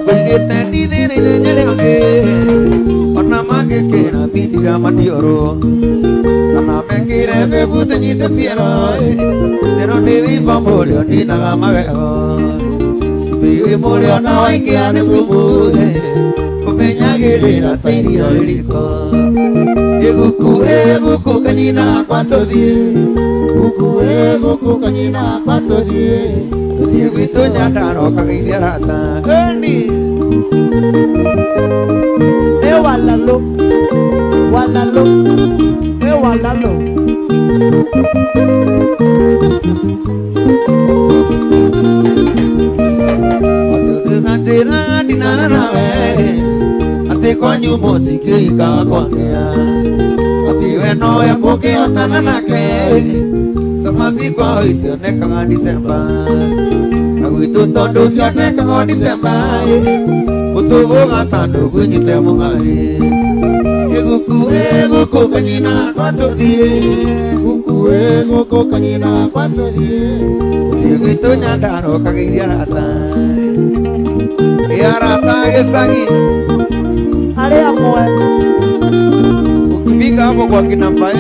Kuigi tendi diri diri oke. Panama ke kena bidira mandioro. Panama kire bebu tenyi tesiero. Sero dewi pambolio di naga mageo. Sibi molio na waiki ane subu. Kumenya gerera tsairi oliko. Eguku kanyina kwatodi. Guku kanyina kwatodi. Yewito nyandaro kagidia rasa. Early. Walalo, walalo, walalo. Ate kwanyu moti kika kwakea. Ate weno ya poke otana nake. Samasi kwa witi oneka Disemba. Agwito tondo si oneka Disemba. Utugo gatando kunyite mungari. Eguku kanyina kwatodi. Guku kanyina kwatodi. Yegito nyandaro kagidia rasa. Yarata gesagi. Ale amwe. Ukifika hapo kwa kinambae.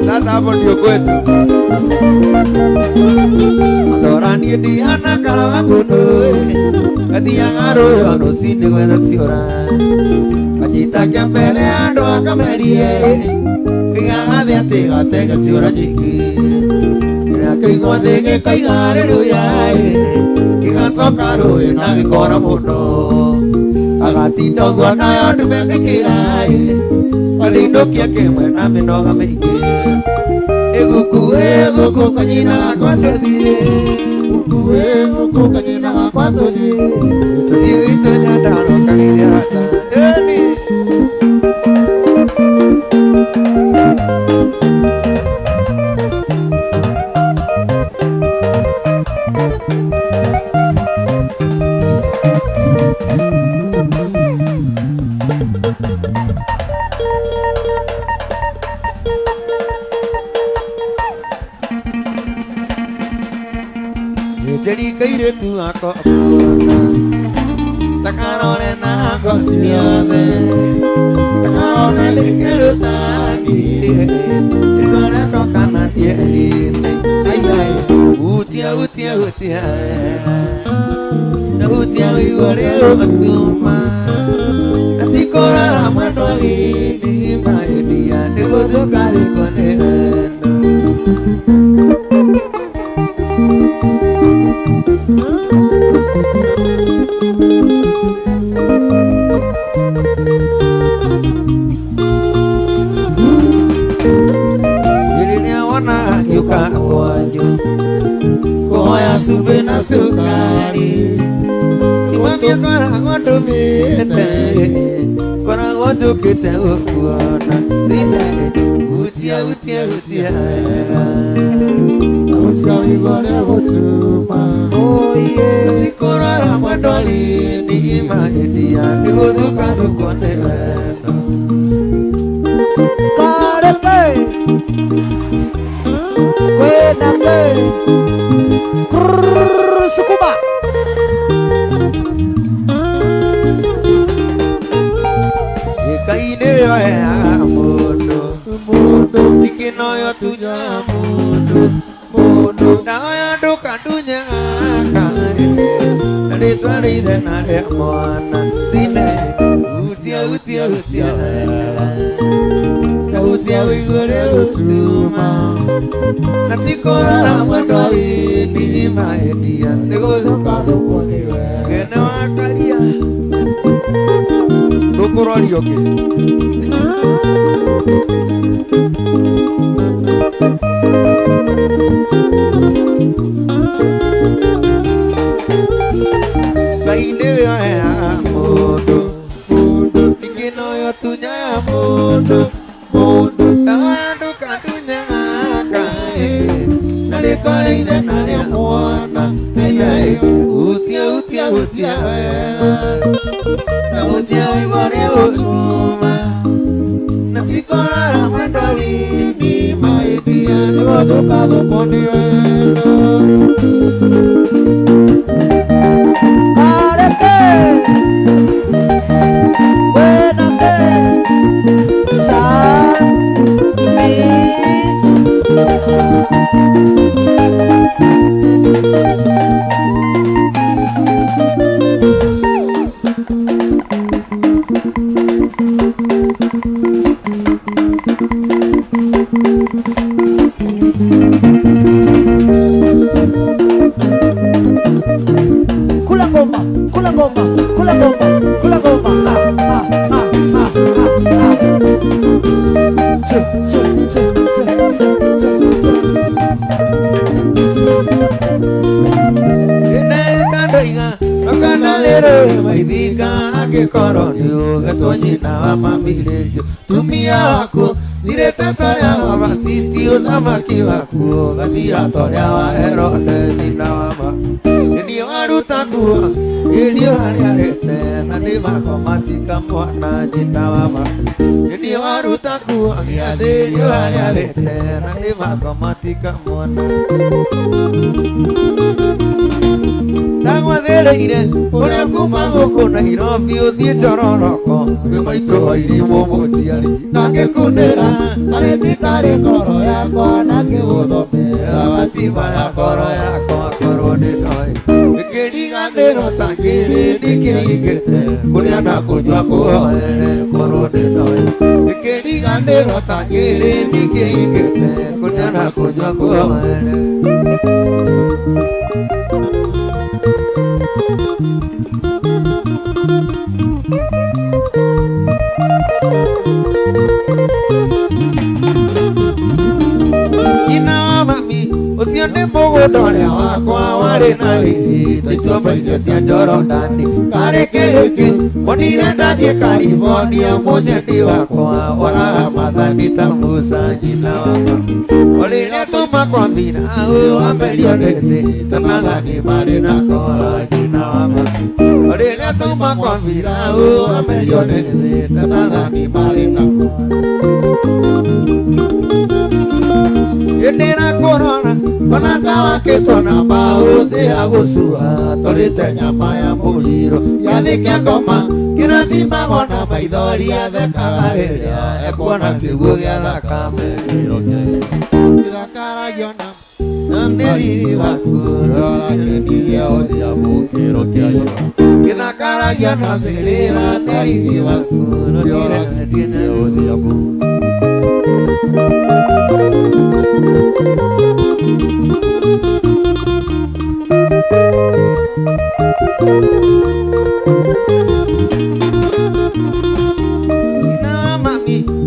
Sasa hapo ndio kwetu. Adorani diana karabuno. Kadia ngaro yono sinde kwenda tiora. Kajita kembele ando akamerie. Kigana de atega tega siora jiki. Ira kaigo de kaigare ruyae. Kigaso karo na vikora muno. Agati dogo na yandu mekirai. Alindo kia kemwe na minoga meki. Eguku kanyina kwatodi. Guku kanyina kwatodi. Yewito nyandaro kagidia rasa. Early. Jadi kaire tu ako apuna. Takarone na ako siniame. Takarone lekelo tani. Itone ako kanadi elime. Ay ay. Utia. Na utia wigore atuma. Natikora ramadoli ni maedia. Negodo kali kone. Yuka kwanyu koya sube na sukari Timamia kora ngondo mete Kora ngondo kete ukuona Tine utia Utia wigore utuma Oh yeah Tikora ramadoli ni ima edia Niguduka dukone weno Kareke Sukuba Ikaide ya mundo Dikino yo tunya mundo Na ya duka dunya kai Nari tuari de nare moana Tine Utia wigore utuma Natikora ramadoli ni maedia Negodo kado koniwe Kena wakalia Dokoroli oke Kainde ya mundo Dikino yo tunya mundo Nalitoleide nale mwana Tene utia Utia wigore utuma Natikora ramadoli ni maedia Negodo kado koniwe Ere maidika ake koronio Gatonyi na wa mamilejo Tumia wako Nirete torea wa masiti Udhamaki wako Gathia torea wa Herode Nina wa mami Nini waruta kuwa Ilio haliarete Na nimako matika mwana Jina wa mami Nini waruta kuwa Giadhi ilio haliarete Na nimako matika mwana Nagwa thereire Uria kuma guku Nairobi uthie Njororoko Kwi maitu wairimu mutiari Nangikundira Tariti tari ngoro yakwa Nangiguthomera Watiba ya ngoro yakwa Korwo ndinoi Ikiriganiro takiri Nikiigite Kuria na kunywa kuhoere Korwo ndinoi Ikiriganiro takiri Nikiigite Kuria na kunywa kuhoere Ucio nĩ mũgũnda wakwa warĩ na riri Tũituamba irio cia Jorodani Karĩ kĩhĩkĩ Monire ndathiĩ California Mũnyendi wakwa Waraga mathani ta Musa nyina wakwa Ũrĩrĩa tũmakwambira Wamberio nĩ thĩ Tanathani marĩ na kora nyina wakwa Ũrĩrĩa tũmakwambira Wamberio nĩ thĩ Tanathani marĩ na kora Indira korona Ona tawakĩtwo na mbaũ thĩ ya gũcua Tũrĩte nyama ya mũriro Gĩathĩ kĩa ngoma kĩrathimagwo na maithori Athekaga rĩrĩa ekuona kĩguũ gĩa thakame Gĩthakaragio na nĩ riri waku Rora kĩndigia ũthiamu kĩro kĩa nyũmba Gĩthakaragio na thĩrĩra nĩ riri waku Rora kĩndigia ũthiamu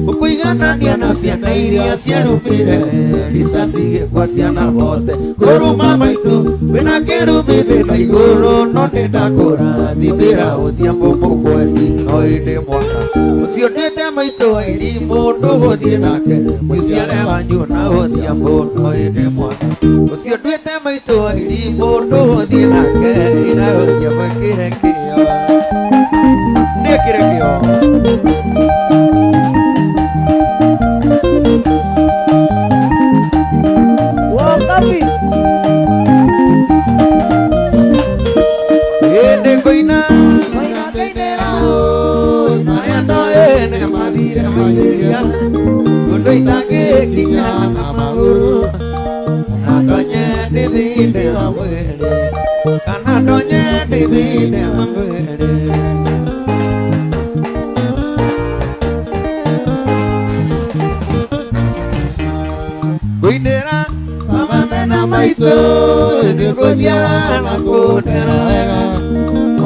Ũkũiganania na ciana iria ciarumire Risasi gĩkwa ciana vote Kũruma maitũ wĩna kĩrumi thĩ na igũrũ No nĩndakũra thimĩra ũthiambo mũgweti No ĩndĩ mwana Ũcio nĩte maitũ wa irimũ Ndũgũthiĩ nake Mũiciare wanyu na ũthiambo No ĩndĩ mwana Ũcio nĩte maitũ wa irimũ Ndũgũthiĩ nake Ina ũthiambo kĩre kĩo Nĩ kĩre kĩo Ende koina kainera Mariando ene madire mairia Kundo itange kinya na maguru Kanadonye ndithinde wa mwere Kanadonye ndithinde wa mwere Koinera mama mena maito Nikudiara na kudera wega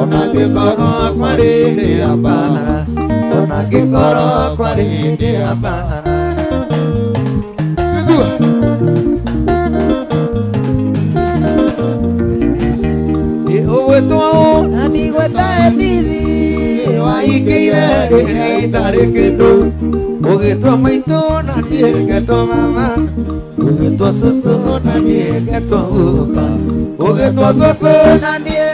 Ona gĩkoro kwa rĩndĩ ya mbara Ona gĩkoro kwa rĩndĩ ya mbara Ũgwĩtwo na nĩgweta Edithi Waikĩire rĩrĩa itarĩ kĩndũ Ũgĩtwo maitũ na niĩ ngetwo mama Ũgĩtwo cũcũ na niĩ ngetwo guka Ũgĩtwo cũcũ na niĩ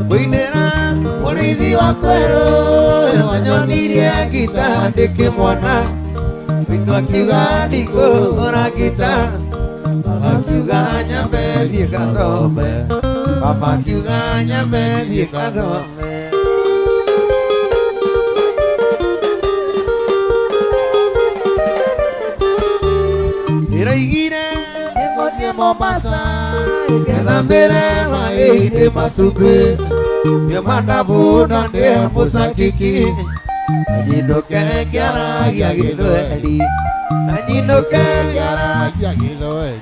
Mũinĩra mũrĩithi wa kwerũ Wanyonirie ngita ndĩkĩ mwana Witũ akiuga ndikũhũra ngita Akiuga nyambe thiĩ gathome Baba akiuga nyambe thiĩ gathome Ndĩraigire ngĩgũthiĩ Mombasa Ngĩthambĩre maĩ-inĩ macumbĩ Nĩ mandabu na ndĩ mũcakiki Nyinũke ngĩaragia gĩthweri Nyinũke ngĩaragia gĩthweri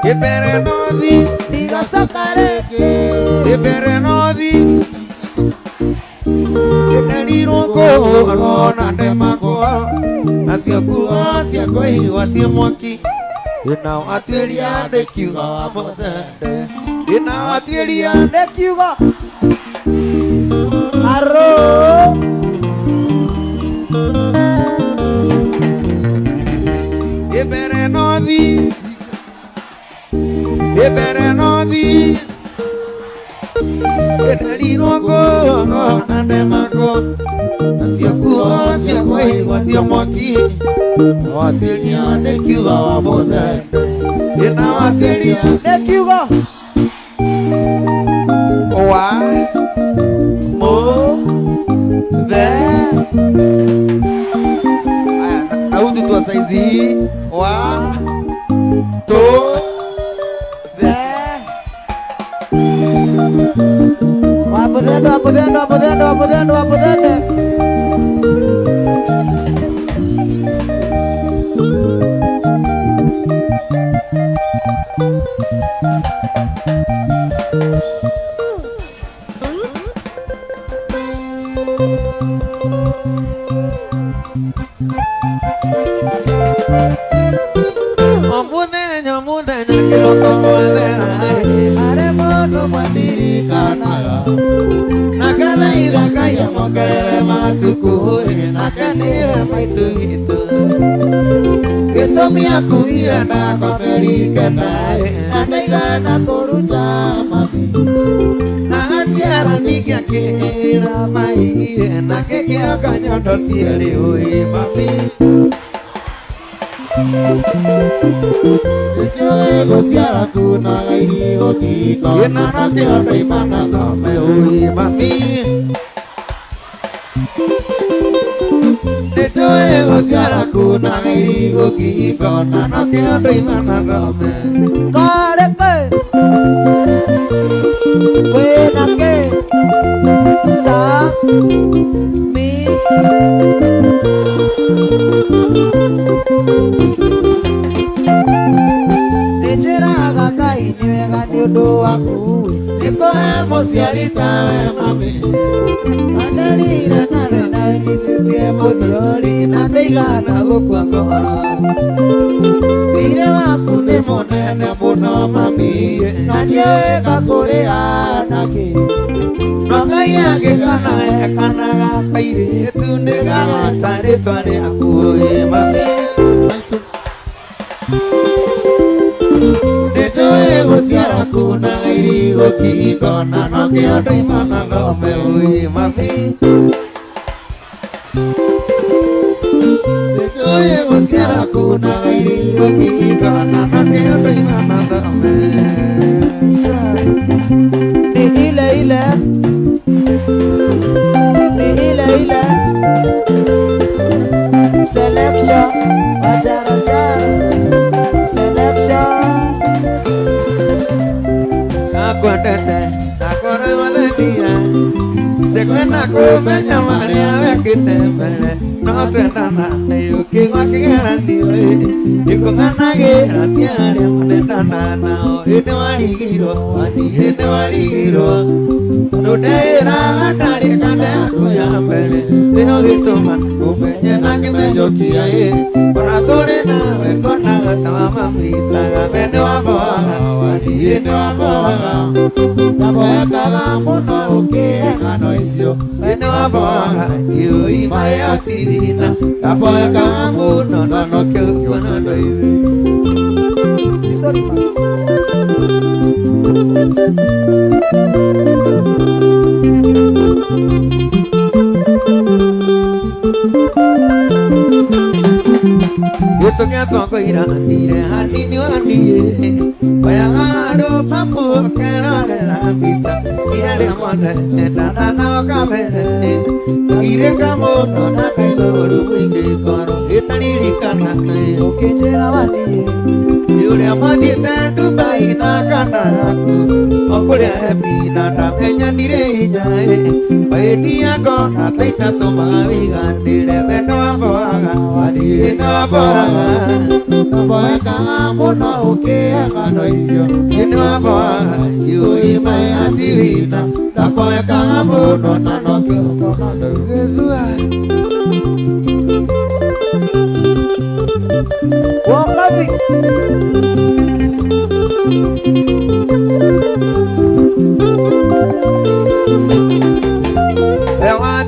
Ibere nothi ndigacoka rĩngĩ Ibere nothi Nderirwo kũgona ndemakwa Nacio nguo ciakwa igwatie mwaki Ina watuĩria ndĩkiuga wa mũthende Ina watuĩria ndĩkiuga arũ Ibere nothi Ibere nothi Nderirwo kũgona ndemakwa Nacio nguo ciakwa igwatie mwaki Watuĩria ndĩkiuga wa mũthende Ina watuĩria ndĩkiuga wa Nauti tua saizi wa to wapũthende kiroko mwethera arĩ mũndũ mwandirikanaga Nakana ithaka ya mokere matuku Nake niwe maitu gitu Gĩtũmi akuire na komerikena na ndaigana kũruta mami Na hatiara ningĩ akĩra mai Nake kĩoka nyondo cierĩ ũĩ mami Nĩnjũĩ gũciara kunaga irigũ kĩhiko Ĩna no kĩondo imana thome ũĩ mami Nĩnjũĩ gũciara kunaga irigũ kĩhiko Na no kĩondo imana thome Kareke Kwĩna kĩ Sa Mi Nĩnjĩraga Ngai nĩ wega nĩ ũndũ waku Nĩkũhe mũciari tawe mami Manderire na thĩna nyitĩtie mũthiori Na ndaigana gũkua ngoro Thirĩ waku nĩ mũnene mũno mami Na nĩwĩka kũrĩ anake No Ngai angĩkana ekanaga kairĩtu Nĩgagata rĩtwa rĩaku ũĩ mami Nĩnjũĩ gũciara kunaga irigũ kĩhiko Na no kĩondo imana thome ũĩ mami Nĩnjũĩ gũciara kunaga irigũ kĩhiko Na no kĩondo imana thome Ni ile ile Ni ile ile Selection Wajara jara Selection Nakwendete nakora wathenia Tekwenda kũmenya marĩa wekĩte mbere No twendana ũkĩgwa kĩgeranio Gĩkũng'anagĩra ciarĩa mũndendana nao Hĩndĩ warigirwo wani hĩndĩ warigirwo Ndũndeĩraga ndarĩ kanda yaku ya mbere Nĩyo gĩtũma ũmenye na kĩmenyokia Ona tũrĩ nawe ngonaga ta wamamicaga We nĩ wamboaga wani hĩndĩ wamboaga Ndaboekaga mũno ũkĩengano icio Nĩ wamboaga iũi maĩ atirina Ndaboekaga mũno ndonoke ũkiona ndo ithĩ Sisorimas Gĩtũ gĩa thongo iranire hanini waniĩ Oyaga andũ mamũkerorera mbica Ciarĩa monete ndanao kamere Ngirĩka mũno na kaigũrũ mũingĩ ngoro Gĩtaririkana Ũkĩnjĩra waniĩ Ũrĩa mwathiĩte Dubai na kana yaku Okũrĩ Ure mina na menya nireja Baedia gona taita toma vigandire Veno boaga Wadi no boaga Boeka mona uke ngano isio Ino boaga Yui mai ativina Ta boeka mono na no kyoko na no gedua Wakabi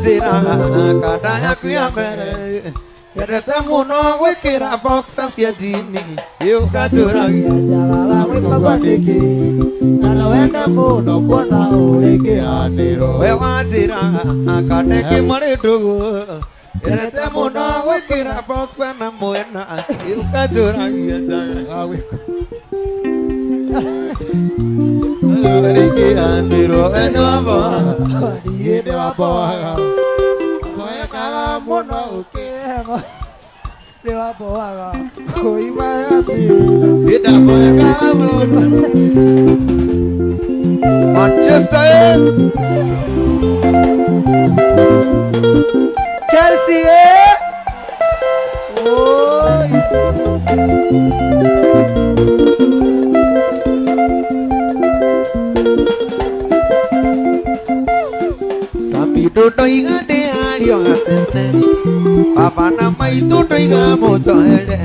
Kada yaku ya mere Yerete muno wikira boxa sia jini Yuka turagi Jalala wika bandiki Nana wenda muno kona ureke aniro Wewa jira Kada ki mare dugu Yerete muno wikira boxa na muena Yuka turagi Jalala wika Ureke aniro Wena boha Diede waboha Boeka muno ukirego Dewa boha Kuima yatina Ida boeka muno Manchester Chelsea Oi Dodo iga de ario atene Papa na mai dodo iga mojo hele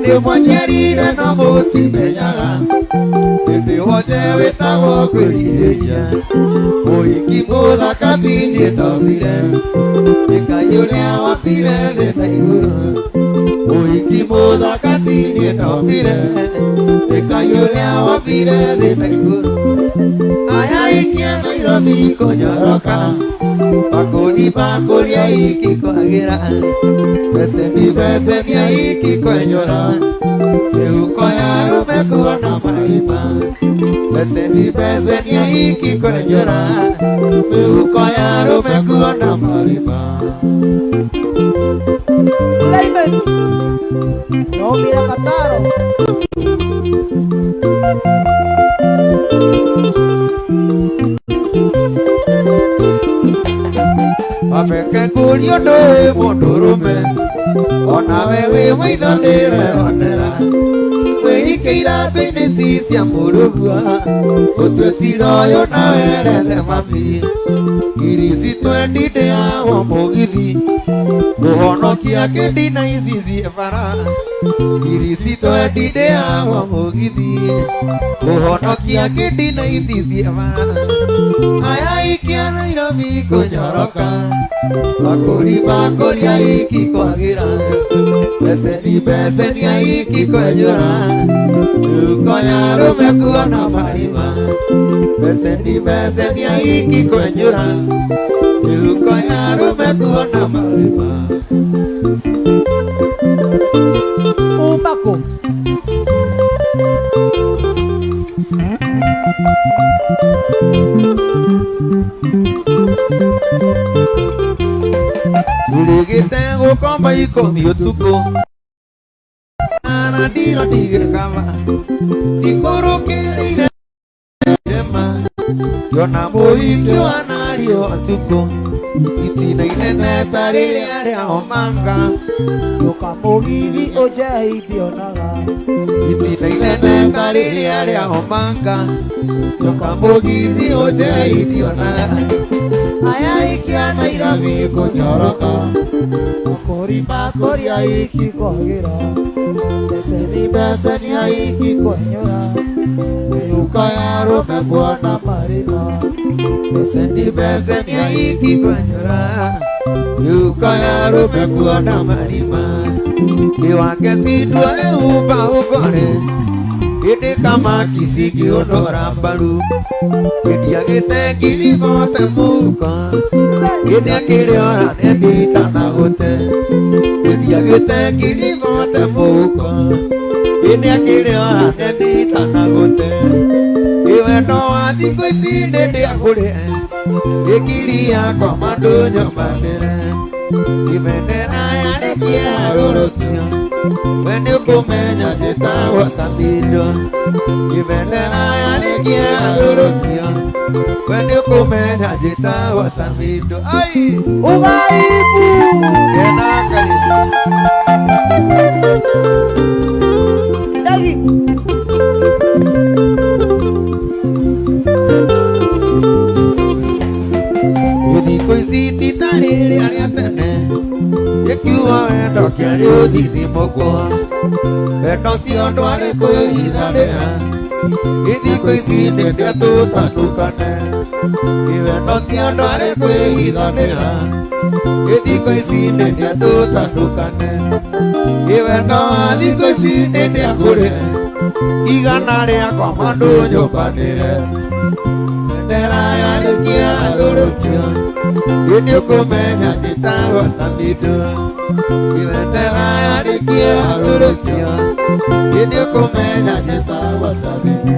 De mwanyeri na moti mejaga De hoje weta go kurireja Oiki mola kasi de dobire De kayore awapire de taiguru Oiki mola kasi de dobire De kayore awapire de taiguru Ayaikia Nairobi konyoroka Bakuli ya iki kwa gira Beseni ya iki kwa nyora Euko ya rume kuona malima Beseni ya iki kwa nyora Euko ya rume kuona malima Ulaimens No mira Kataro Afeke kurio doe mondurume Ona wewe waidhanire onera Weikeira tuini sisia murugua Utwe siroyo na werete mami Kirisi twendide awo mugithi Kuhonokia kendina izizi evara Kirisi twendide awo mugithi Kuhonokia kendina izizi evara Ayaikia Nairobi kunyoroka Bakuri ya iki kwa gira Beseni ya iki kwa nyora Uko ya rume kuona marima Beseni ya iki kwa nyora Uko ya rume kuona marima Umbako Uligite gukomba ikomi utuko Ana dino dige kama Tikuru kirire Rema Yona muikyo anario utuko Itina inene tarire aria omanga Yoka mugithi oje ibionaga Itina inene tarire aria omanga Yoka mugithi oje ibionaga Ayaikia Nairobi kunyoroka Bakuri ya iki kwa gira Beseni ya iki kwa nyora Yuka ya rume kuona marima Beseni ya iki kwa nyora Yuka ya rume kuona marima Iwake sidwa uba ukore Ede kama kisiki odora balu Ede agete kilivote muka Ede akire ora nedi tanagote Ede agete kilivote muka Ede akire ora nedi tanagote Iwe no adiko isi nedi akure Ekiri yako madonyo bandere Ibendera ya nekia rorokia Wende kumenya jita wasabido Ibendera ya nekia rorokia kumenya jita wasamido ai ugaibu kena kali dagi yudi koiziti tariri ariatene yekiwa wendo kiari uthiti moko wendo cio ndwari kwihitharira ithiko ici nĩndĩa tũtanũkane wendo cio ndwari kwihithanĩra ithiko ici nĩndĩa tũtanũkane wendo wa thikũ ici nĩndĩa kũrĩ igana rĩakwa mandũ nyũmbanĩre bendera yarĩkia thũrũkio hĩndĩ ũkũmenya njĩtagwo Samido bendera yarĩkia thũrũkio hĩndĩ ũkũmenya njĩtagwo Samido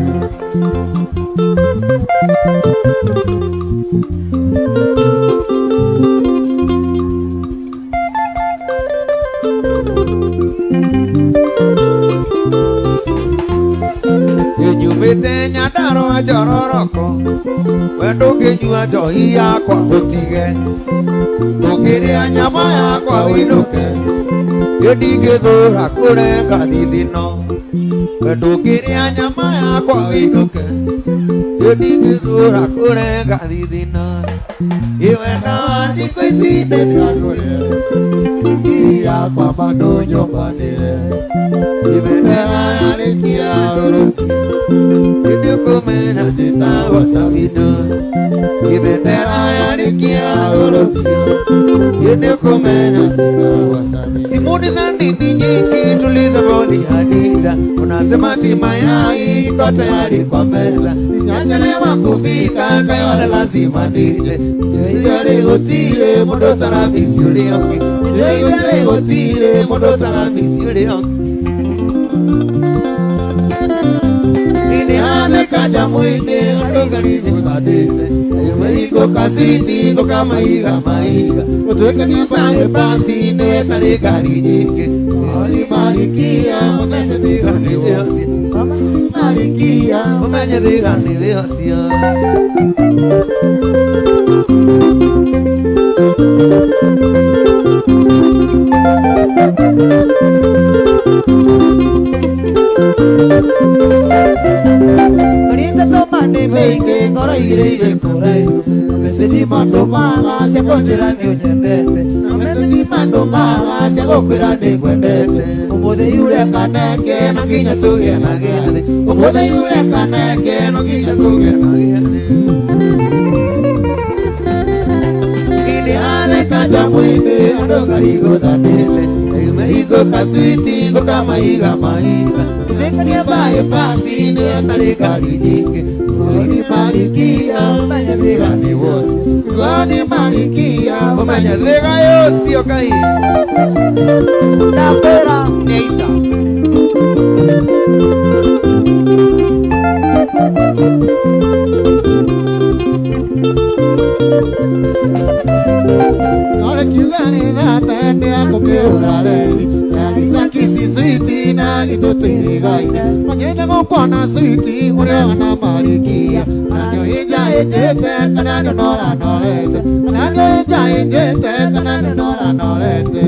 nyumĩte Nyandarũa Njororoko we ndũngĩnyua njohi yakwa ũtige ndũngĩrĩa nyama yakwa ũinũke ndingĩthũra kũrenga thithino we ndũngĩrĩa nyama yakwa ũinũke ndingĩthũra kũrenga thithino wendo wa thikũ ici nĩndĩrakũrĩa yakwa mandũ nyũmbanĩre bendera yarĩkia thũrũkio hĩndĩ ũkũmenya njĩtagwo Samido bendera yarĩkia thũrũkio hĩndĩ ũkũmenya njĩtagwo Samido Simuni za ndini nyingi tulizoboni Hadija unasema tima yai iko tayari kwa meza sinyanyelewa kufika kayole lazima nije Jeyale hotile mundo taramisi ulioki Jeyale hotile mundo taramisi ulioki kaja mwene ndongalije badete iko kasiti ko kama iga maiga utweka nipae pasi newe tare gari nyingi ali malikia umeze digani weosi mama malikia umeze digani weosi Mane menge ngoro ile kurai message matomaga cia konjera ni unyendete message matomaga cia gokwira ni kwendete umuthe yure kaneke no nginya tuge na giathi umuthe yure kaneke no nginya tuge na giathi inde hane kaja mwinde ndogarigo thandete iko kaswiti ko kama iga maiga Zekania bae pasi ni atare gari nyingi Gani malikia umenya dhiga ni wosi Gani malikia umenya dhiga yosi okai Napera Neita Nore kivani na tende ako peura levi Sakisi switi na gitotiri gaine Magenda gukona switi urea na malikia Ananyo hija ejete kananyo nora norete Ananyo hija ejete kananyo nora norete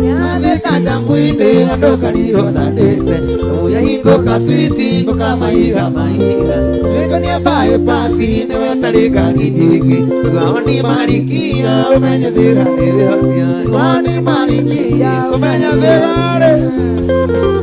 Nyade kaja mwinde ando kariho dadete Uya hingo kaswiti ko kama iga maiga Zekania bae pasi newe tarika kijiki Gani malikia umenya dhiga niliosia Gani malikia umenya dhiga le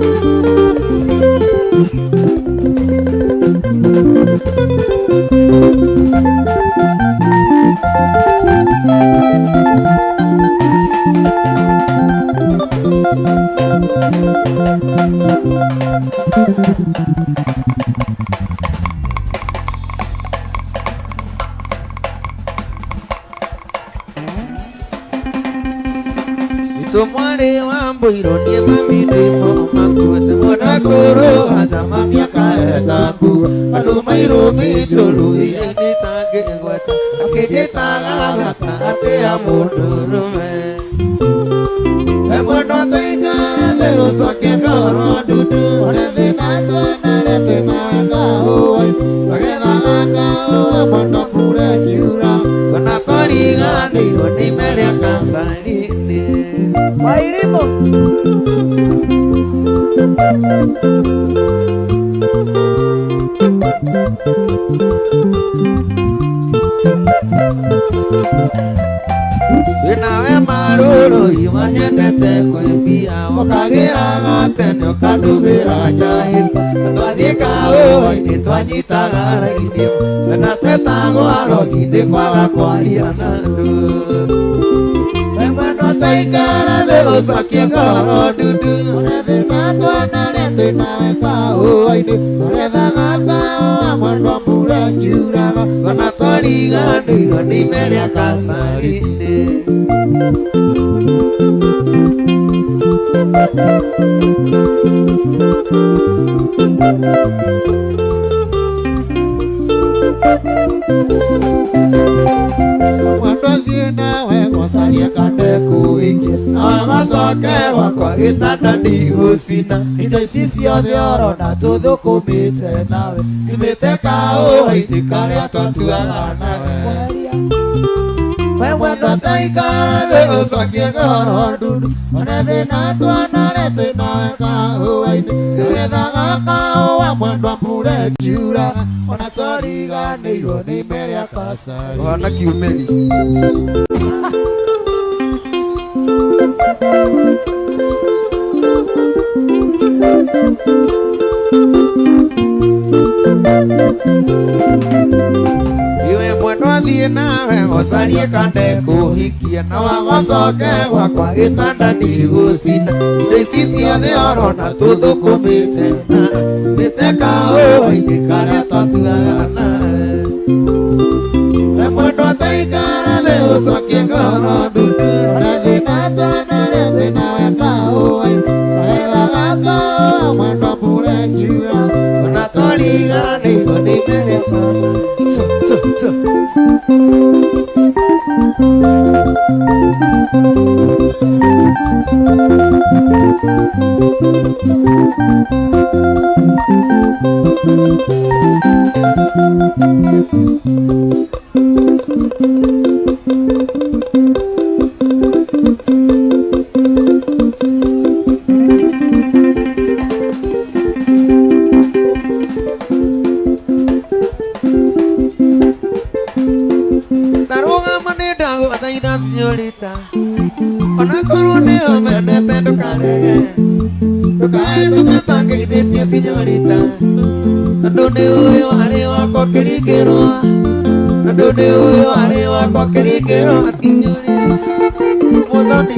Tomwale wambo ironie mamidimo makuete Monakoro hata mamiaka etaku Aluma iromi cholu ireni tage gweta Akijeta lalata ate ya mundurume Emono teiga lelo sake goro dudu Orede nato nalete na wanga huwai oi manyendete kuimbia wakagira tene ukadugira chai twathika oi twanyitaga raini na twetagwo aroginde kwaga kwaria na ndu wemano taikara the usakie ngoro ndudu unathina twanarete nawe kaũi-inĩ magethaga kaũa mwendwa mbura kiuraga ona twariganĩirwo nĩ ime rĩa Kasarĩ-inĩ Saria kande kuingia na masoke wakwa gitanda ndigũcina indo ici ciothe orona tũthũkũmĩte nawe cimĩte kaũi-inĩ karĩa twatuaga nawe we mwendwa taikara thĩ ũcokie ngoro ndundu ona thĩna twanarete nawe kaũa-inĩ tũgethaga kaũa mwendwa mbura ĩkiuraga ona twariganĩirwo nĩ ime rĩa Kasarĩ wana kiumĩri iwe mwendwa thiĩ nawe ũcarie kande kũhikia na wagũcoke gwakwa gĩtanda ndigũcina indo ici ciothe orona tũthũkũmĩte na cimĩte kaũa-inĩ karĩa twatuaga nawe we mwendwa taikara thĩ ũcokie ngoro ndundu ona thĩna twanarete nawe kaũa-inĩ magethaga kaũa mwendwa mbura ĩkiuraga ona twariganĩirwo nĩ ime rĩa Kasarĩ Señorita, ona korwo nĩ ũmendete ndũkarege ndũkae tũkatange ithĩtie señorita tondũ nĩ ũĩ warĩ wakwa kĩringĩrwo tondũ nĩ ũĩ warĩ wakwa kĩringĩrwo señorita mũthoni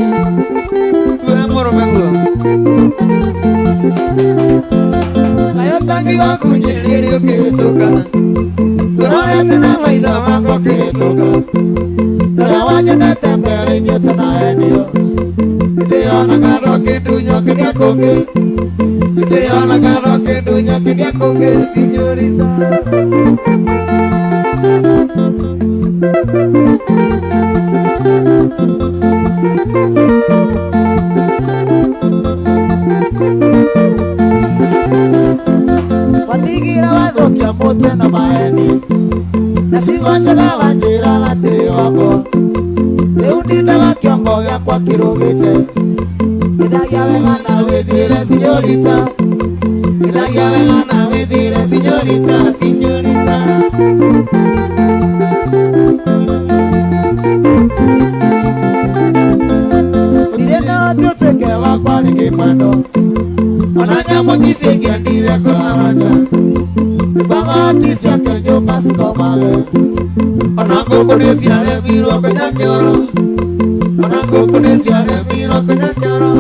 tuoya mũrũme guo nayo tangi waku njĩrĩrĩ ũkĩhĩtũka ndũrorete na maitho makwa ũkĩhĩtũka Nora wanyonete mbere-inĩ ũtanahenio Nĩndĩyona gatho kĩndunyo kĩrĩa kũngĩ Nĩndĩyona gatho kĩndunyo kĩrĩa kũngĩ señorita Watigira wathũkia mũtwe na maheni na cigonjaga wanjĩra gatĩrĩ wakwa rĩu ndindaga kĩongo gĩakwa kĩrũgĩte gĩthagia wega na wĩthire señorita gĩthagia wega na wĩthire señorita señorita ndirĩ na ũtuĩke wakwa nĩ kĩmwendo ona nyamũ ticingĩendire kũharanya Bagati cia nyũmba cikomage ona ngũkũ nĩ ciaremirwo kũnya kĩoro ona ngũkũ nĩ ciaremirwo kũnya kĩoro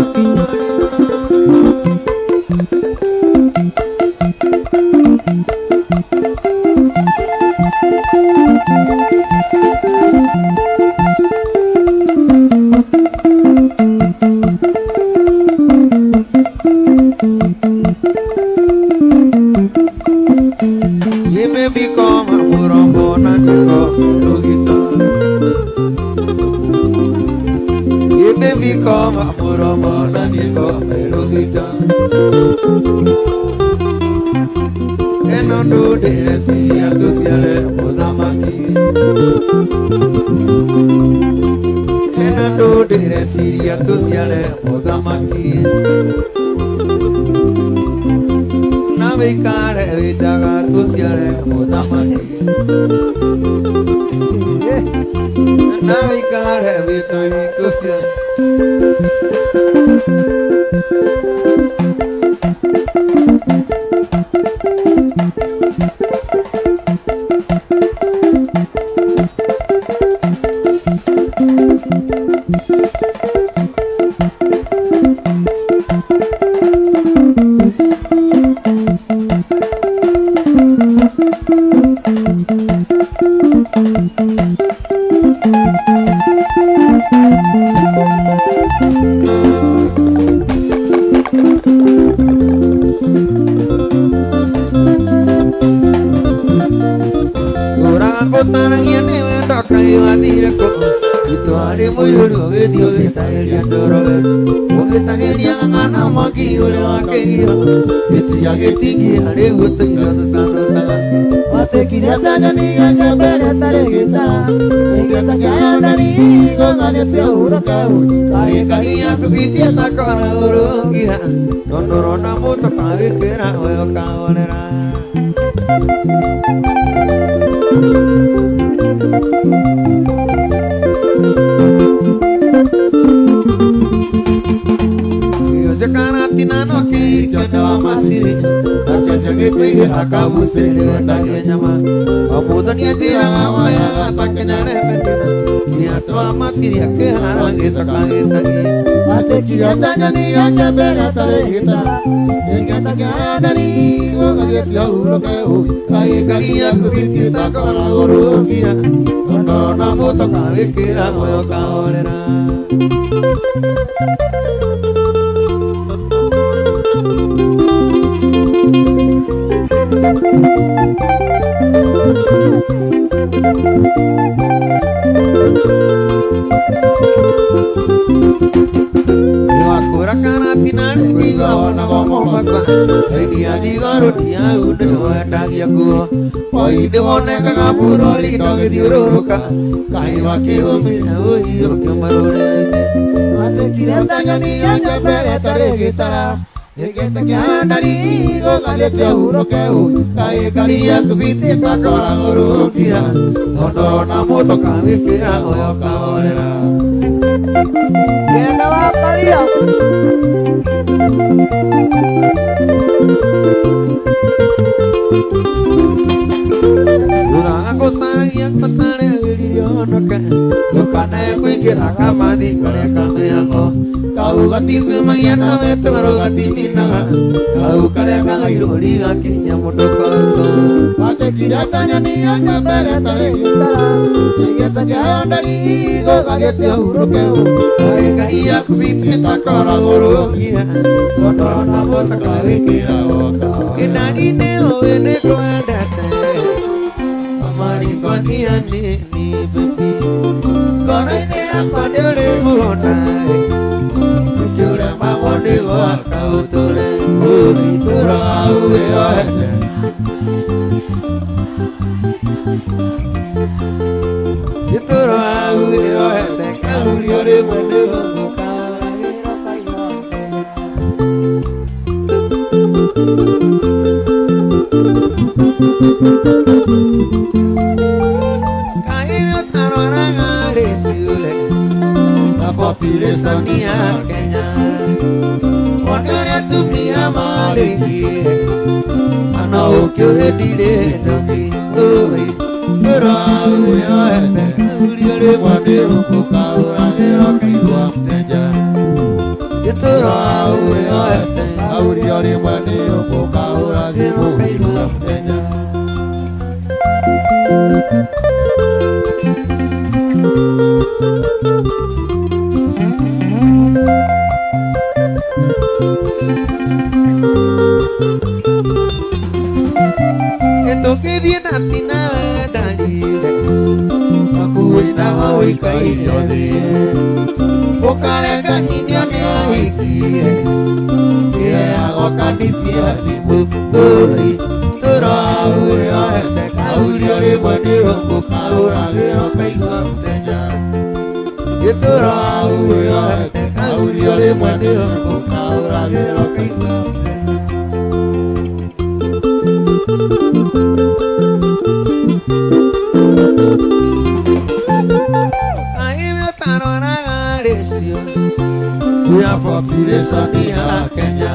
ya population ya Kenya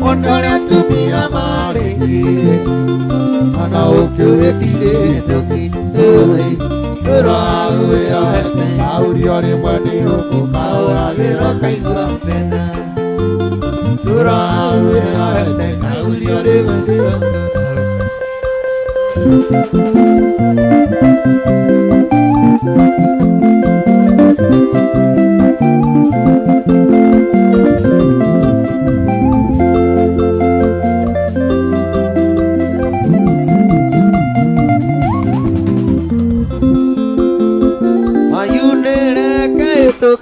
ondole tumia maringi ana ukiwetire jogi turawe ahete auriore mwani ukaura gero kaigua pena turawe ahete auriore mwani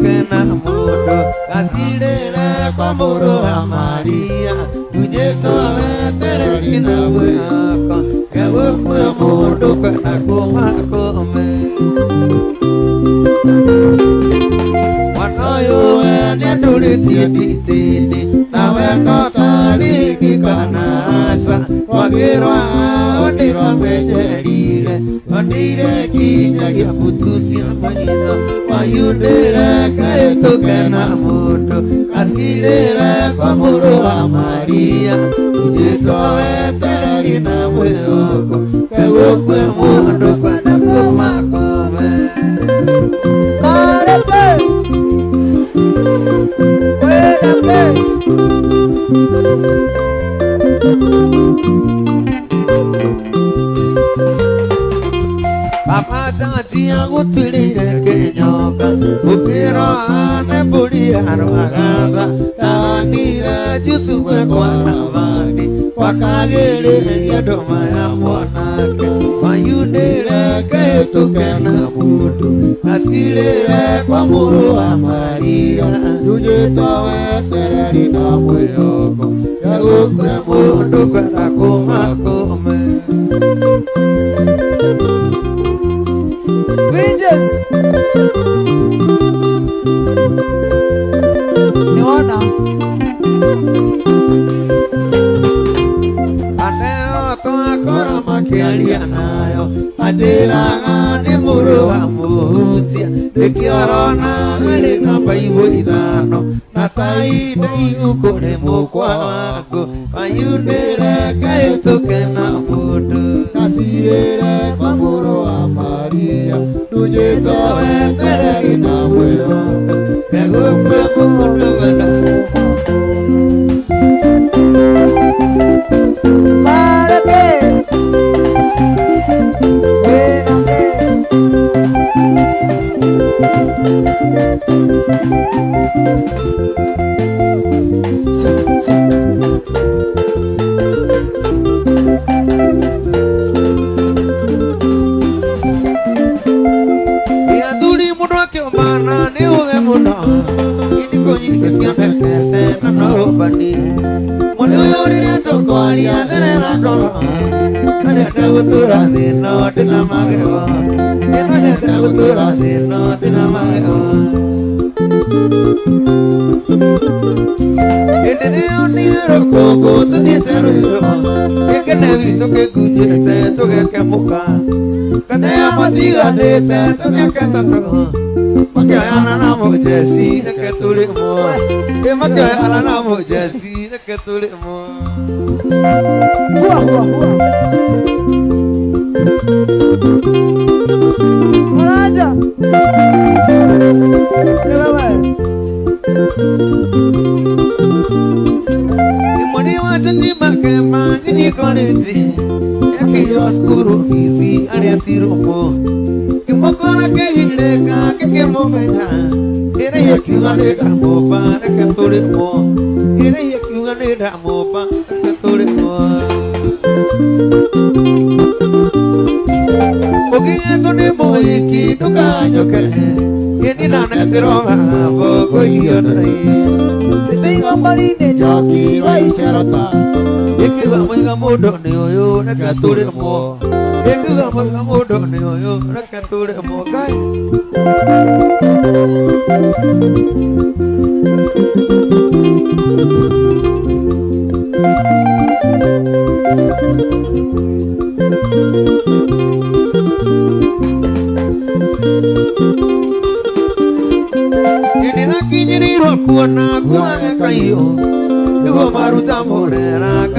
Kena mudo kasirere kwa muro amaria tujeto awetere kina wako kewe kuya mudo kena kumakome wanayo wene tulitititini na wendo tariki kanasa wagirwa ondirwa mejerire ondire kinyagia putusi amanyino wayundire kaeto kena mundo kasirire kwa muro wa Maria ujitowe terina mweyoko kewe kwe mundo kwena kumakome Karete Wenake Papa tati yangu tulire kenyoka Ukiro ane buli harwagaba Tanire jusufwe kwa navani Wakagere ya doma ya mwanake Mayundire ketu kena mudu Asilire kwa muru wa Maria Tujitowe tereri na mweyoko Yagukwe mundu kwena kumakome Vinges Niona Aneo toa kora makialia nayo Adira ni muru wa mutia Dekiorona wele na baibu idano Nataida yukore mokwa wako Ayundere kaeto kena mudu Kasirere kwa muru wa Maria Tujitowe tereri na weyo Kegukwe mudu wena Marake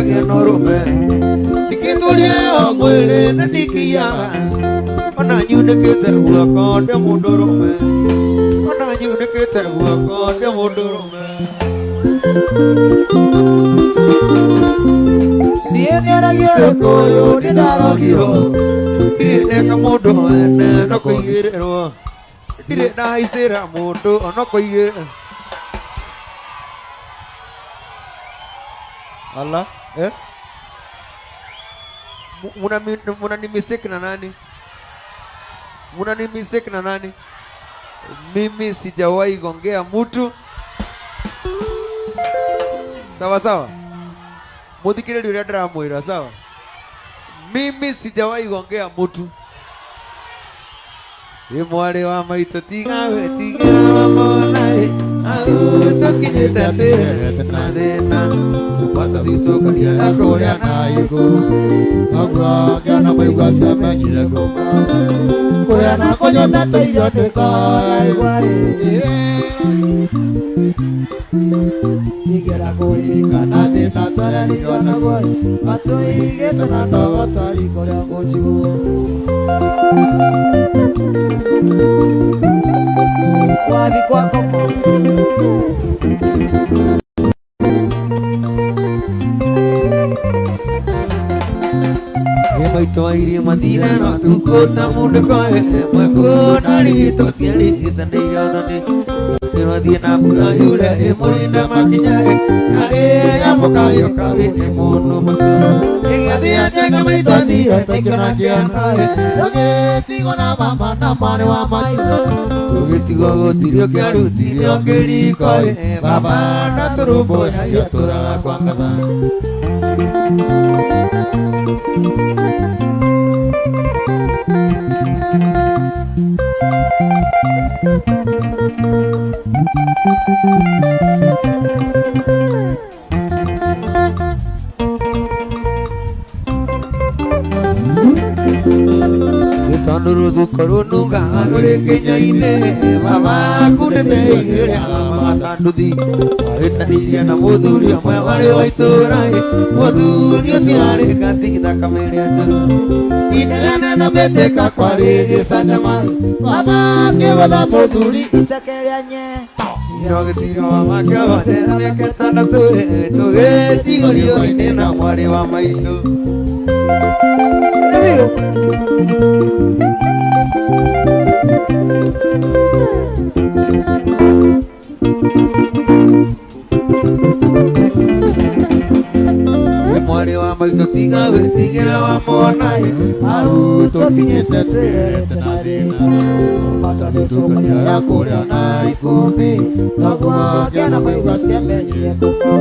gĩa na ũrũme ndingĩtũria o mwĩrĩ na ndingĩiyaga ona nyunĩkĩte guoko ndĩ mũndũ ũrũme ona nyunĩkĩte guoko ndĩ mũndũ ũrũme niĩ nĩaragia ũrĩkũyũ ndĩ ndarogirwo ndirĩ neka mũndũ ene no kũigĩrĩrwo ndirĩ ndahaicĩra mũndũ no kũigĩrĩrwo Allah Muna ni mistake na nani? Muna ni mistake na nani? Mimi sijawahi gongea mtu. Sawa sawa. Muthikire ndio ndĩramwĩra sawa. Mimi sijawahi gongea mtu. Mwarĩ wa maitũ tigawe tigĩra wamona au tũkinyĩte mbere na thĩna Bata dito kania ya kũrĩa na igũrũ Agua ngĩona maigua ciamenyire ngũka Kũrĩa na kũnyotete irio ndĩkaigua rĩrĩ Igera kũririkana thĩna tarĩrio naguo Matũigĩte na ndogo tari kũrĩa ngũnjigwo Wathi kwako Maitwairi mathire no tukota mundu koe mwako narigito cieri isandeira thoni Kĩrothie na mbura yure mũrinda makinya Narĩ yamukayo kawi nĩ mũndũ mũtũ Ĩgĩathia njenga maitwathire taikona kĩanoe Tũgĩtigwo na mama na mwarĩ wa maitũ Tũgĩtigwo gũtirĩ ũkĩarutire ũkĩrikoe Baba na tũrũmbũyagia tũraga kwa ngatha Tanduru dukuru nuga gure Kenya-inĩ Baba kundete igĩrĩa matanduthi Arĩtanirie na mũthuri ũmwe warĩ wa itũũra Mũthuri ũcio arĩ ngati thakame ĩrĩa njũru Inegene na mbĩtĩka kwarĩ gĩcanjama Baba akĩgũtha mũthuri iceke rĩa nye Ciro gĩciro makĩohotera mĩaka ĩtandatũ Tũgĩtigũrio-inĩ na mwarĩ wa maitũ Mwarĩ wa maitũ tigawe tigĩra wamona Au tũkinyĩte tĩrete na thĩna Matanĩtwo kania ya kũrĩa na ikũmbĩ Toguo ngĩona maigua ciamenyire ngũkũ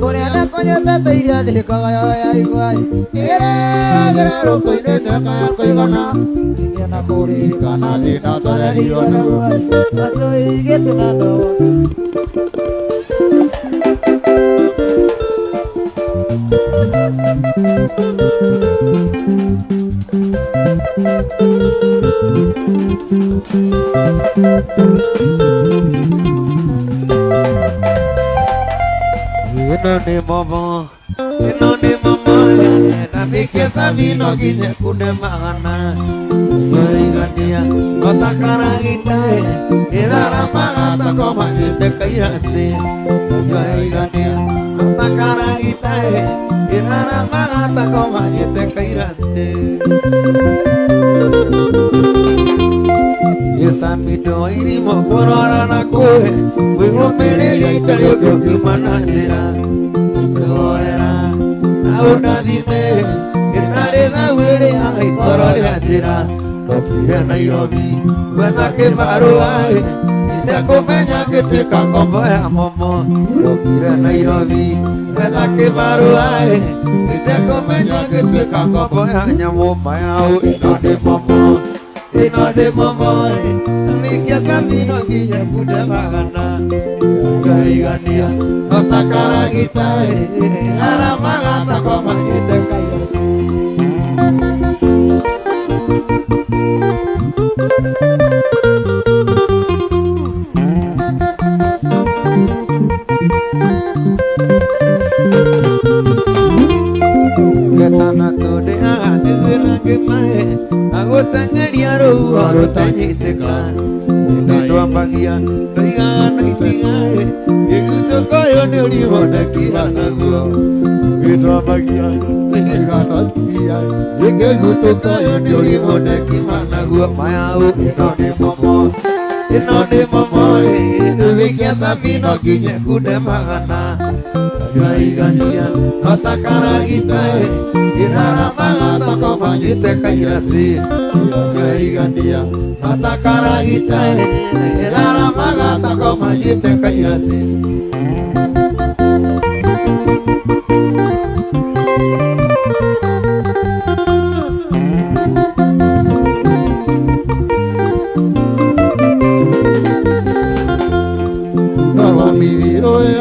Kũrĩa na kũnyotete irio ndĩkaga yoya igua Ĩreragĩra rũkũ-inĩ ndeka ya kũigana Ingĩona kũririkana thĩna tarerio naguo Matũigĩte na ndogo Ino ni momo na mikiesa vino ginye kunde magana Yoigania otakaragita irara magata koma nite kairasi Yoigania otakaragita irara magata koma nite kairasi Yesamido irimo kurora na kuhe Wihumiria itario kiukimana njira Tuoera na unathime Inarĩtha wĩrĩ hai koro rĩa njĩra Ndokire Nairobi gwetha kĩbarũa Itekũmenya ngĩtuĩka ngombo ya momo Ndokire Nairobi gwetha kĩbarũa Itekũmenya ngĩtuĩka ngombo ya nyamũ mayaũ Ĩno nĩ momo Ĩno nĩ momo Mikiesa vino nginya kunde magana Yoigania otakaragita irara magata koma nite kairasi tũtanyitĩka nĩndwambagia ndoigana itigaĩ gĩgĩtũkoyo nĩ ũrĩhoneki hanaguo gĩtwambagia ndoigana itigaĩ gĩgĩtũkoyo nĩ ũrĩhoneki hanaguo mayaũ ĩno nĩ momo nĩwĩkia sabino nginye kunde magana yaigania notakaragita iraramaga tako manyite kairasi yaigania notakaragita iraramaga tako manyite kairasi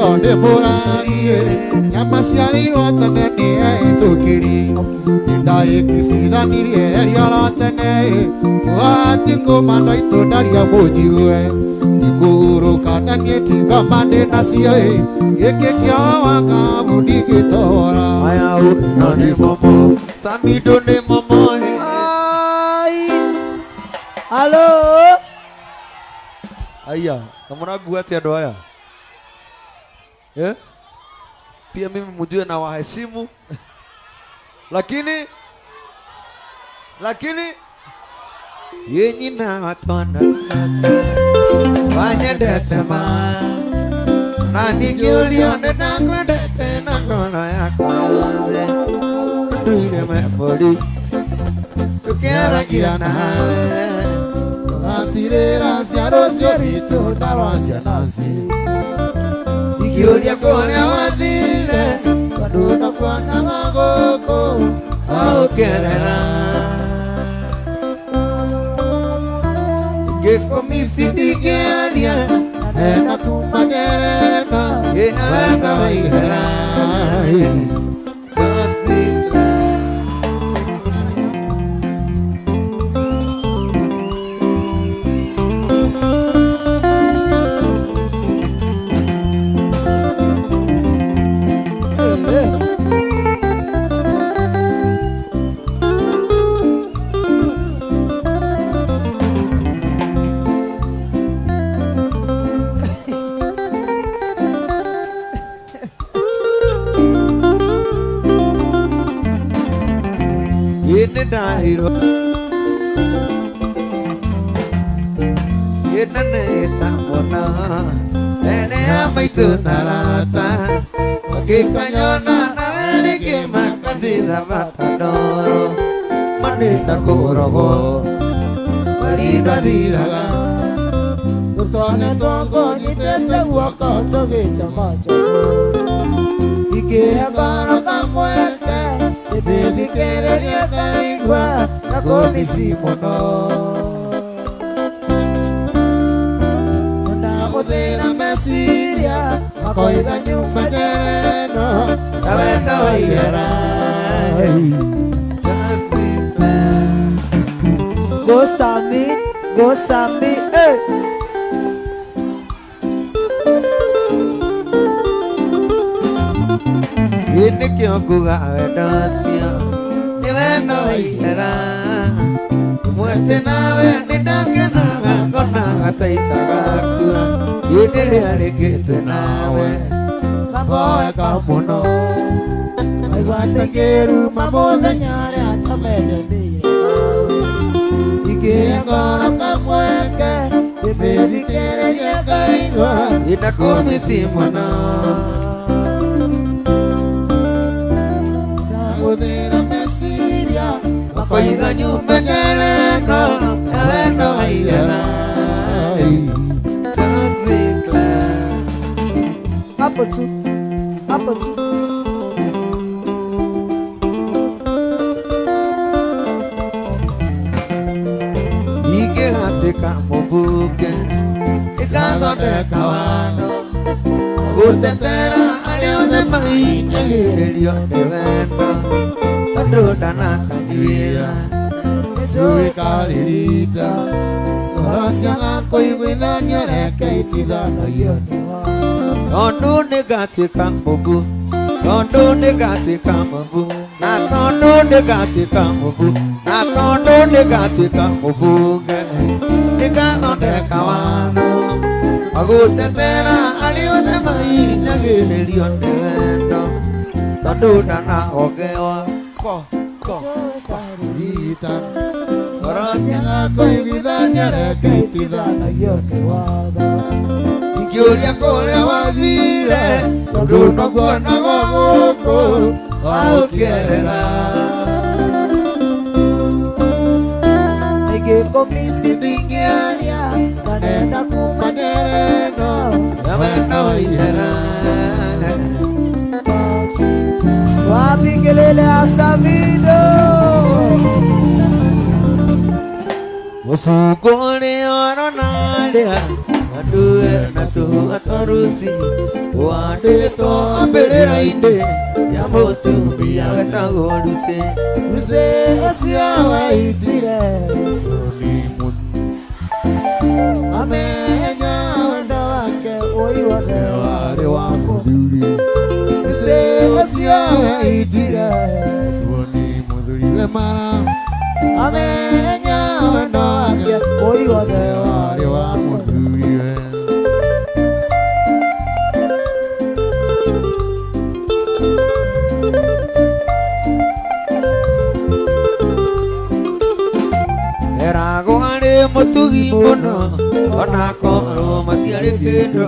onde morarie nyama ciarĩirwo tene nĩe ĩtũkĩri ndaĩkĩcithanirie rioro tene ũgati kũmanda itũnda rĩa mũnjiwe ikũgũrũka na niĩ tingoma ndĩ nacio gĩkĩ kĩo wakabundi gĩtora mayaũ ĩno nĩ momo Samido nĩ momo halo aya kamũrangua atĩ andũ aya pia mimi mjue na waheshimu lakini yenyi na watona wanyendetema na nikiulione na kwendete na kono yako nduire mepoli tukiaragia nawe asirira ciarũcio ritũ ndarwa ciana citũ ikiuria kũrĩa wathire tondũ ndakuonaga gũkũ aũkerera gĩkũmici ndingĩaria nenda kuma nyerenda wenda waihera Dahiro yenane tamona ene amaitu narata akikanyona nawe kimakatira batadoro manita kurogo marido diraga utone tongo nitete wako toge chamacho ike habara kamwete baby quereria caigua na comisimuno Nda odera mesiria makoiga nyumba nyereno Tawenda waihera Go Sami Ini kionguga wedosia ni wendo waihera mwete nawe nindangena kona gataitagakua ini rĩarĩkĩte nawe maboeka mũno aigwategĩruma mũthenya rĩa tamenyanĩire ikĩngora kamweke ĩmĩthikĩrĩrie ngaigua inakũmisi mũno Udera mesiria makoiga nyumba nyereno ya wendo waihera hapo tu ikĩhatĩka mũmbunge ĩgathondeka wano gũtetera arĩa othe mahinyagĩrĩrio nĩ wendo tondũ ndanakanyuĩra nĩnjũĩ karĩrita ngoro ciaga kũiguithania reke itithanagio nĩ tondũ nĩngatĩka mũmbu tondo ndĩgatuĩka mũmbunge, na tondo ndĩgatuĩka mũmbunge, ndĩgathondeka watho wa gũtetera arĩa othe mahinyagĩrĩrio nĩ wendo, tondũ ndanahogewa Rita Orosia kũiguithania reke itithanagio nĩ watho. Ingĩũria kũrĩa wathire, tondũ ndakuonaga gũkũ waũkĩerera. Ingĩkũmici ndingĩaria, nganenda kuma ngereno na wendo waihera. Wapingelele Asamido Mũbuko ũrĩa ũronarĩa andũ ena tũatoruci wandĩtwo mbĩrĩra-inĩ ya mũtumia wetagwo Lucy. Lucy ũcio waitire amenya wendo wake woi wothe warĩ wa mũthuri. Lucy ũcio waitire tuoni mũthuri we mara amenya wendo wake woi wothe warĩ wa mũthuri we. Eragwo arĩ mũtugi mũno ona korwo matiarĩ kĩndũ.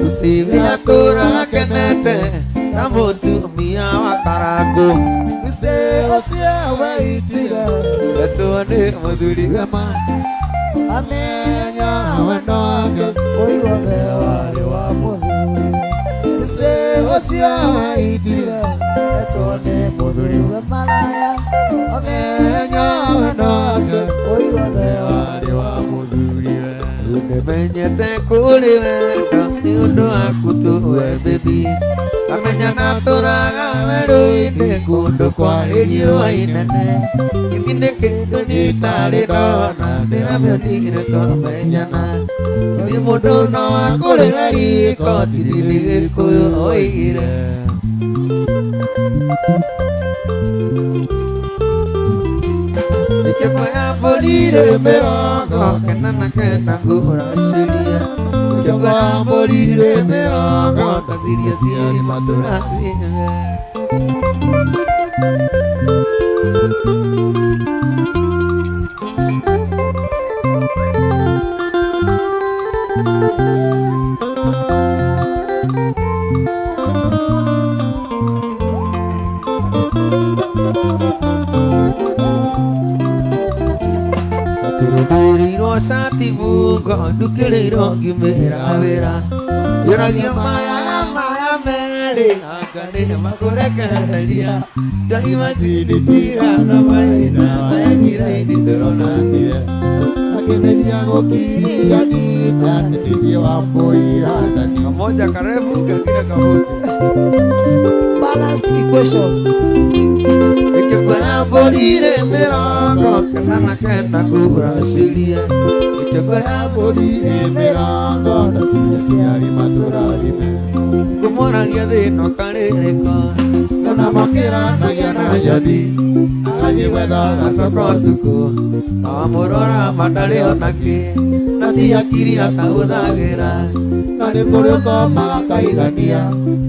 Lucy we atũũraga akenete ta mũtumia wa Karangũ. Lucy ũcio waitire Wetwo nĩ mũthuri we ma amenya wendo wake woi wothe warĩ wa mũthuri. Lucy ũcio waitire etwo nĩ mũthuri we maraya amenya wendo wake woi wothe warĩ wa mũthuri we. Nĩmenyete kũrĩ wendo nĩ ũndũ waku tũwe baby. Amenya na tũraga werũ-inĩ kũndũ kwarĩ riũa inene. Ici nĩ kĩndũ nĩtarĩ ndona ndĩramĩonire twamenyana. Nĩ mũndũ no akũrĩra riko tiriri Gĩkũyũ oigire. Ikĩkũya mbũri-rĩ mĩrongo kenda na kenda ngũracĩria. Ikĩkũya mbũri-rĩ mĩrongo ndaciria ciarĩ matũrathime. Ndũrĩirwo cati bungo ndukĩrĩirwo ngimĩra wĩra. Yũragio maya merĩ anga nĩ makũrekereria. Ndaima tinditigana maina maegiraini tũronanire. Akĩmeria gũkiria Nita nĩtithie wa mũirandani. Kamoja karefu kengine kafupi. Balanced equation. Ikĩkũya mbũri-rĩ mĩrongo kenda na kenda ngũracĩria. Ikĩkũya Mbũri-rĩ mĩrongo ndaciria ciarĩ matũrathime. ngũmũragia thĩno karĩrĩko Ona makĩranagia na nyoni agathiĩ gwetha gacoka ũtukũ. Awamũrora mandarĩ onakĩ na ti akiri atahũthagĩra. na nĩ kũrĩ ũkoma akaigania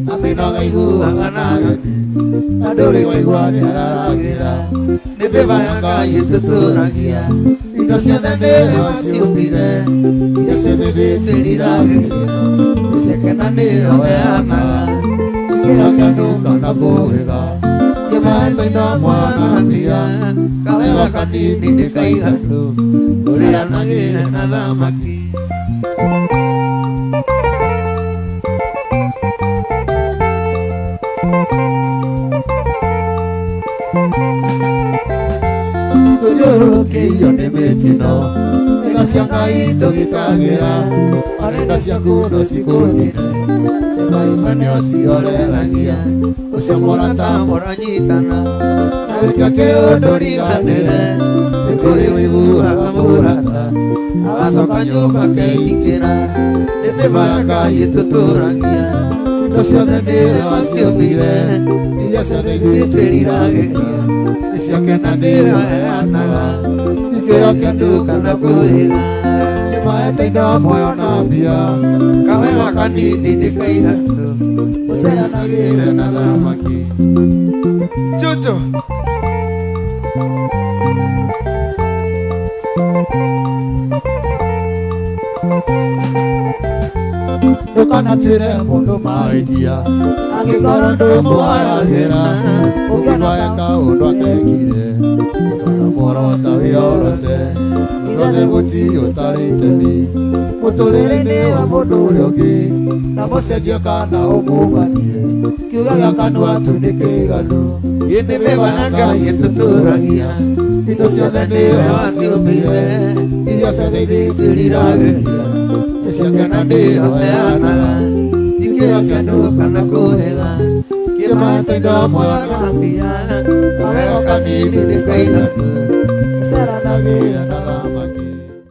na mĩnoga iguaga na nyoni na ndũrĩ waigua nĩararagĩra. Nĩ bĩba ya Ngai ĩtũtũragia. Indo ciothe nĩwe waciũmbire iria ciothe nĩtĩriragĩria. Icekena nĩyo weanaga Kĩrakanuka na kũwĩga kĩmahĩtwo-inĩ mwanania kawega kanini nĩ kaiganu ũrĩanagĩre na thamaki. tũthiũrũrũkĩirio nĩ mĩtino ĩga cia Ngai tũgĩkagĩra arenda ciaku no cikũnine ĩmaima nĩo cioreragia. Ũcio mũrata Mũranyitana na wĩka kĩũndũ riganĩre nĩ kũrĩ ũiguaga mũrata agacoka nyũmba keikĩra. Nĩ bĩba ya Ngai ĩtũtũragia. indo ciothe nĩwe waciũmbire, iria ciothe igwĩtĩrirageria, icio kena nĩwe waheanaga, ikĩo kĩndũ kana kũrĩga. Nĩmahete indo muoyo na mbia, kawega kanini nĩ kaiganu, ũceranagĩre na thamaki. Jojo ndũkanatuĩre mũndũ mahĩtia, angĩkorwo ndũmũhayagĩra, ũngĩnoya kaũndũ akekire, ũkanamũrota wĩyorote, ithuothe gũtirĩ ũtarĩ itemi mũtũrĩre-inĩ wa mũndũ ũrĩa ũngĩ, na mũcenjio kana ũmũmanie, kiuga gĩa kanua tu nĩ kĩiganu. Ĩ nĩ mĩba ya Ngai ĩtũtũragia, indo ciothe nĩwe waciũmbire, iria ciothe igwĩtĩrirageria, icio kena nĩwe waheanaga, tikĩo kĩndũ kana kũhĩga. Kĩmahete indo muoyo na mbia, kawega kanini nĩ kaiganu, ũceranagĩre na thamaki.